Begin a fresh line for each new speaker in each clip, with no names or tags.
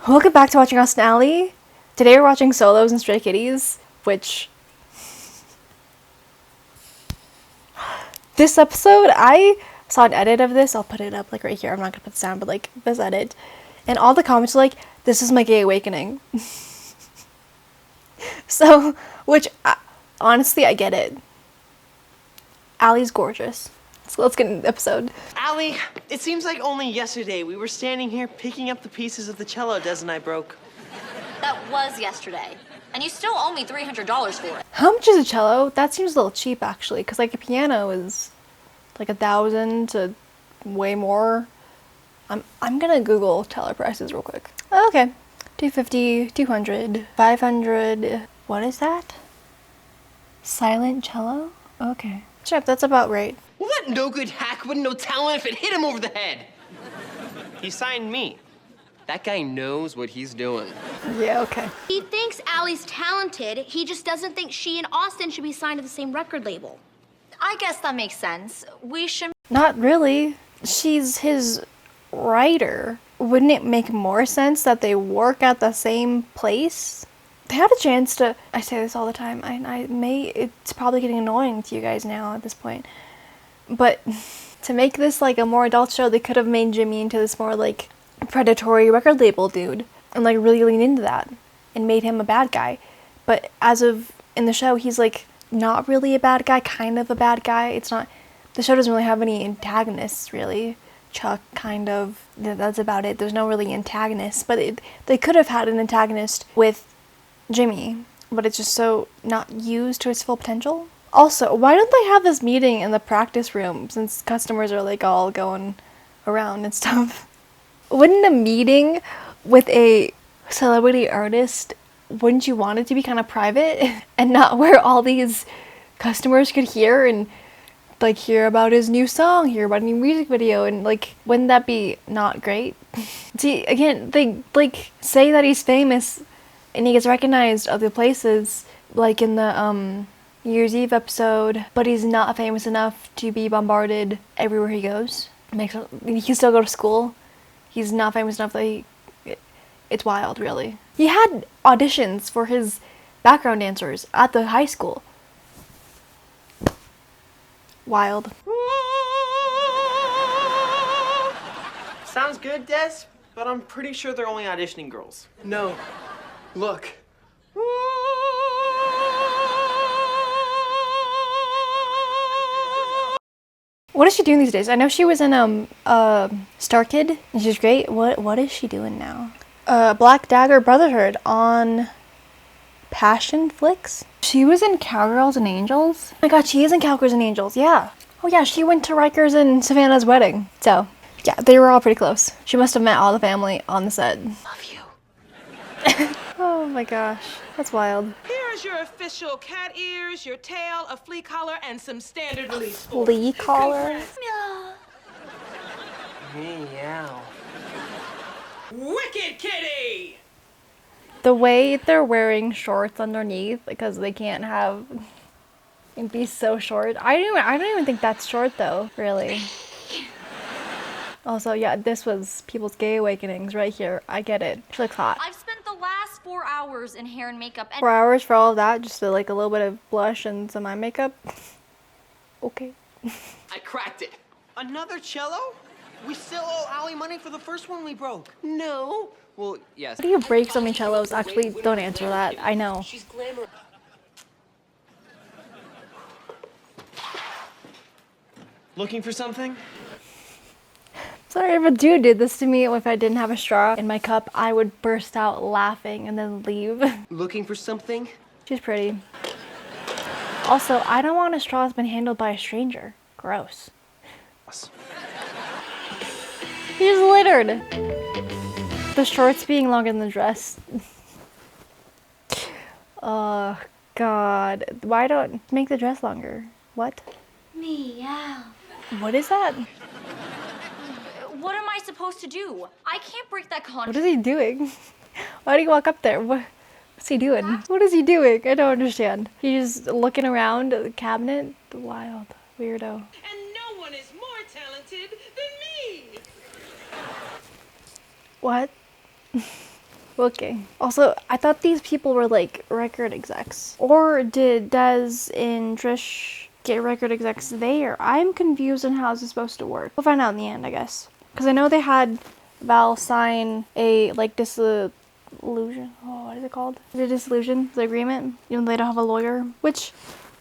Welcome back to watching Austn. Today we're watching Solos and Stray Kitties, which... This episode, I saw an edit of this. I'll put it up like right here. I'm not gonna put the sound, but like this edit. And all the comments are like, this is my gay awakening. So, which, honestly, I get it. Allie's gorgeous. So let's get into the episode.
Allie, it seems like only yesterday we were standing here picking up the pieces of the cello Des and I broke.
That was yesterday. And you still owe me $300 for it.
How much is a cello? That seems a little cheap, actually, because like a piano is like 1,000 to way more. I'm gonna Google cello prices real quick. Okay, 250, 200, 500. What is that? Silent cello? Okay, sure, that's about right.
Well, that no good hack wouldn't know talent if it hit him over the head. He signed me. That guy knows what he's doing.
Yeah, okay.
He thinks Allie's talented. He just doesn't think she and Austn should be signed to the same record label.
I guess that makes sense. We should...
Not really. She's his writer. Wouldn't it make more sense that they work at the same place? They had a chance to... I say this all the time. It's probably getting annoying to you guys now at this point. But to make this like a more adult show, they could have made Jimmy into this more like predatory record label dude and like really lean into that and made him a bad guy. But as of in the show, he's like not really a bad guy, kind of a bad guy. It's not, the show doesn't really have any antagonists really. Chuck kind of, that's about it. There's no really antagonists, but they could have had an antagonist with Jimmy, but it's just so not used to its full potential. Also, why don't they have this meeting in the practice room since customers are like all going around and stuff? Wouldn't a meeting with a celebrity artist, wouldn't you want it to be kind of private and not where all these customers could hear and like hear about his new song, hear about a new music video, and like, wouldn't that be not great? See, again, they like say that he's famous and he gets recognized other places, like in the New Year's Eve episode, but he's not famous enough to be bombarded everywhere he goes. He can still go to school. He's not famous enough that it's wild, really. He had auditions for his background dancers at the high school. Wild.
Sounds good, Des, but I'm pretty sure they're only auditioning girls. No. Look.
What is she doing these days? I know she was in Star Kid, and she's great. What is she doing now? Black Dagger Brotherhood on Passion Flicks. She was in Cowgirls and Angels. Oh my god, she is in Cowgirls and Angels, yeah. Oh yeah, she went to Riker's and Savannah's wedding. So, yeah, they were all pretty close. She must have met all the family on the set.
Love you.
Oh my gosh, that's wild.
Here's your official cat ears, your tail, a flea collar, and some standard release.
Flea collar?
Meow.
Wicked Kitty!
The way they're wearing shorts underneath because they can't have and be so short. I don't even think that's short though, really. Also, yeah, this was people's gay awakenings right here. I get it. She looks hot.
I've spent the last 4 hours in hair and makeup and
4 hours for all of that, just to, like a little bit of blush and some eye makeup. Okay.
I cracked it. Another cello? We still owe Allie money for the first one we broke. No. Well, yes.
How do you break so many cellos? Actually, don't answer that. I know.
She's glamour. Looking for something?
Sorry, if a dude did this to me, if I didn't have a straw in my cup, I would burst out laughing and then leave.
Looking for something?
She's pretty. Also, I don't want a straw that's been handled by a stranger. Gross. He's littered. The shorts being longer than the dress. Oh, God. Why don't make the dress longer? What?
Meow.
What is that?
what am I supposed to do? I can't break that
What
contract.
is he doing? Why do you walk up there? What's he doing? What is he doing? I don't understand. He's just looking around the cabinet. Wild. Weirdo.
And no one is more talented than me!
What? Okay. Also, I thought these people were like record execs. Or did Des and Trish get record execs there? I'm confused on how this is supposed to work. We'll find out in the end, I guess. Because I know they had Val sign a like dissolution. Oh, what is it called? Is it dissolution? The agreement? Even though they don't have a lawyer. Which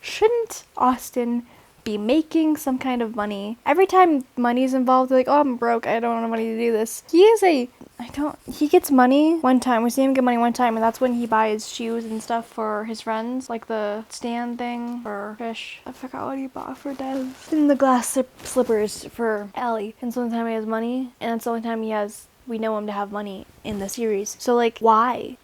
shouldn't Austn be making some kind of money? Every time money's involved, they're like, oh, I'm broke, I don't have money to do this. He gets money one time. We see him get money one time, and that's when he buys shoes and stuff for his friends, like the stand thing for Trish. I forgot what he bought for Des. And the glass slippers for Allie. And so the only time he has money, and it's the only time we know him to have money in the series. So like, why?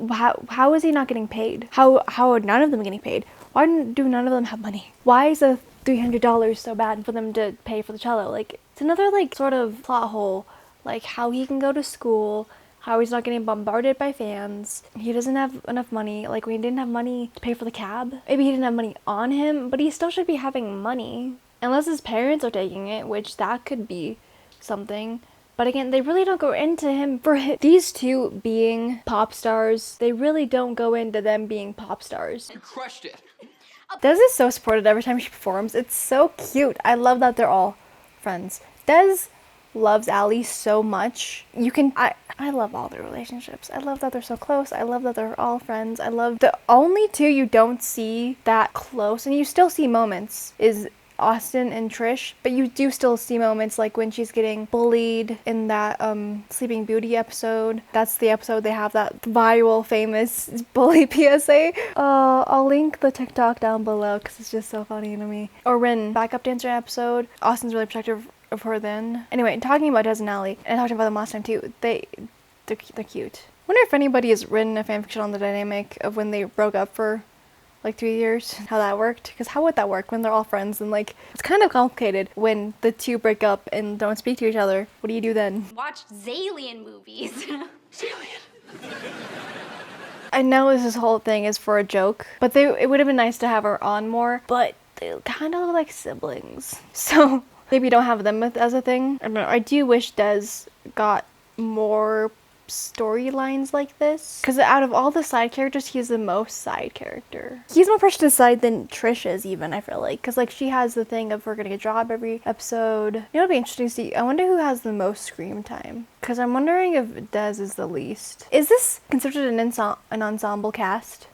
How is he not getting paid? How are none of them getting paid? Why do none of them have money? Why is the $300 so bad for them to pay for the cello? Like, it's another like sort of plot hole. Like how he can go to school, how he's not getting bombarded by fans. He doesn't have enough money. Like, we didn't have money to pay for the cab. Maybe he didn't have money on him, but he still should be having money. Unless his parents are taking it, which that could be something. But again, they really don't go into him these two being pop stars. They really don't go into them being pop stars.
You crushed it.
Des is so supported every time she performs. It's so cute. I love that they're all friends. Des loves Allie so much. I love all their relationships. I love that they're so close. I love that they're all friends. I love the only two you don't see that close, and you still see moments, is Austn and Trish, but you do still see moments like when she's getting bullied in that Sleeping Beauty episode. That's the episode they have that viral famous bully PSA. I'll link the TikTok down below because it's just so funny to me. Or when backup dancer episode, Austin's really protective of her then. Anyway, talking about Des and Allie, and I talked about them last time too, they're cute. Wonder if anybody has written a fanfiction on the dynamic of when they broke up for like 3 years, how that worked. Because how would that work when they're all friends? And like, it's kind of complicated when the two break up and don't speak to each other. What do you do then?
Watch Zalien movies.
Alien.
I know this whole thing is for a joke, but it would have been nice to have her on more, but they kind of look like siblings. So maybe don't have them as a thing. I don't know. I do wish Des got more storylines like this, because out of all the side characters, he's the most side character. He's more precious to side than Trish is, even, I feel like, because like she has the thing of we're gonna get a job every episode. You know, it'd be interesting to see. I wonder who has the most screen time, because I'm wondering if Des is the least. Is this considered an ensemble cast,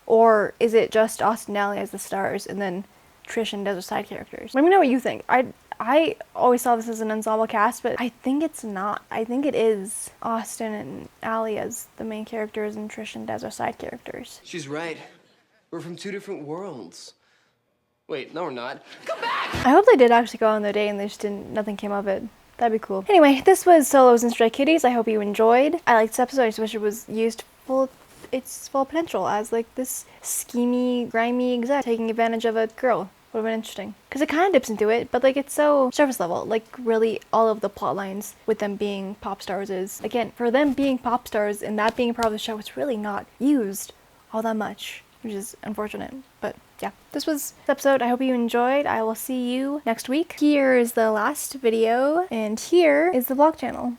or is it just Austn and Allie as the stars and then Trish and Des are side characters? Let me know what you think. I always saw this as an ensemble cast, but I think it's not. I think it is Austn and Allie as the main characters and Trish and Des are side characters.
She's right. We're from two different worlds. Wait, no, we're not. Come back!
I hope they did actually go on their date and they just nothing came of it. That'd be cool. Anyway, this was Solos and Stray Kitties. I hope you enjoyed. I liked this episode. I just wish it was used its full potential as like this schemy, grimy exec taking advantage of a girl. Would have been interesting. Because it kind of dips into it, but like it's so surface level. Like really all of the plot lines with them being pop stars is, again, for them being pop stars and that being part of the show, it's really not used all that much, which is unfortunate. But yeah, this was this episode. I hope you enjoyed. I will see you next week. Here is the last video, and here is the vlog channel.